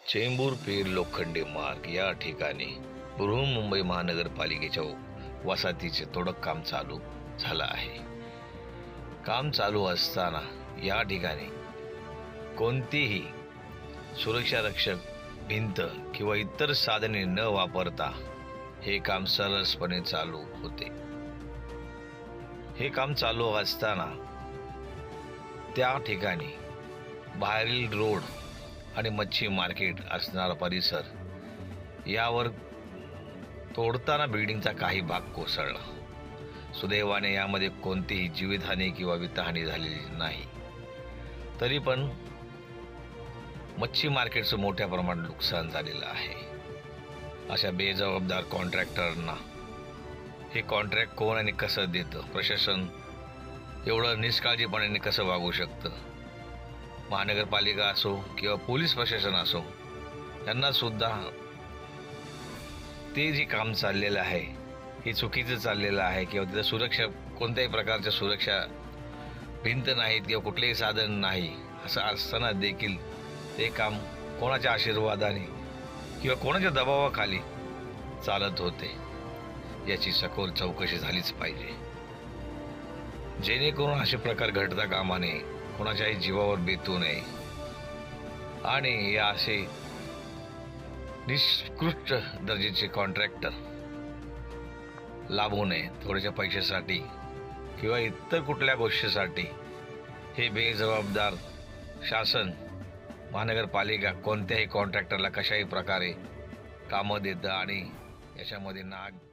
चेंबूर पीर लोखंडी मार्ग या ठिकाणी बृहन्मुंबई महानगरपालिकेच्या वसाहतीचे तोडक काम चालू झालं आहे. काम चालू असताना या ठिकाणी कोणतीही सुरक्षारक्षक भिंत किंवा इतर साधने न वापरता हे काम सरसपणे चालू होते. हे काम चालू असताना त्या ठिकाणी बाहेरील रोड आणि मच्छी मार्केट असणारा परिसर यावर तोडताना बिल्डिंगचा काही भाग कोसळला. सुदैवाने यामध्ये कोणतीही जीवितहानी किंवा वित्तहानी झालेली नाही. तरी पण मच्छी मार्केटचं मोठ्या प्रमाणात नुकसान झालेलं आहे. अशा बेजबाबदार कॉन्ट्रॅक्टरना हे कॉन्ट्रॅक्ट कोण आणि कसं देतं? प्रशासन एवढं निष्काळजीपणाने कसं वागू शकतं? महानगरपालिका असो किंवा पोलीस प्रशासन असो, यांना सुद्धा ते जे काम चाललेलं आहे हे चुकीचं चाललेलं आहे किंवा तिथं सुरक्षा कोणत्याही प्रकारच्या सुरक्षा भिंत नाहीत किंवा कुठलेही साधन नाही, असं असताना देखील ते काम कोणाच्या आशीर्वादाने किंवा कोणाच्या दबावाखाली चालत होते याची सखोल चौकशी झालीच पाहिजे, जेणेकरून असे प्रकार घडता कामा नये, कोणाच्याही जीवावर बेतू नये आणि या असे निकृष्ट दर्जाचे कॉन्ट्रॅक्टर लाभू नये. थोड्याशा पैशासाठी किंवा इतर कुठल्या गोष्टीसाठी हे बेजबाबदार शासन महानगरपालिका कोणत्याही कॉन्ट्रॅक्टरला कशाही प्रकारे कामं देतं आणि याच्यामध्ये नाग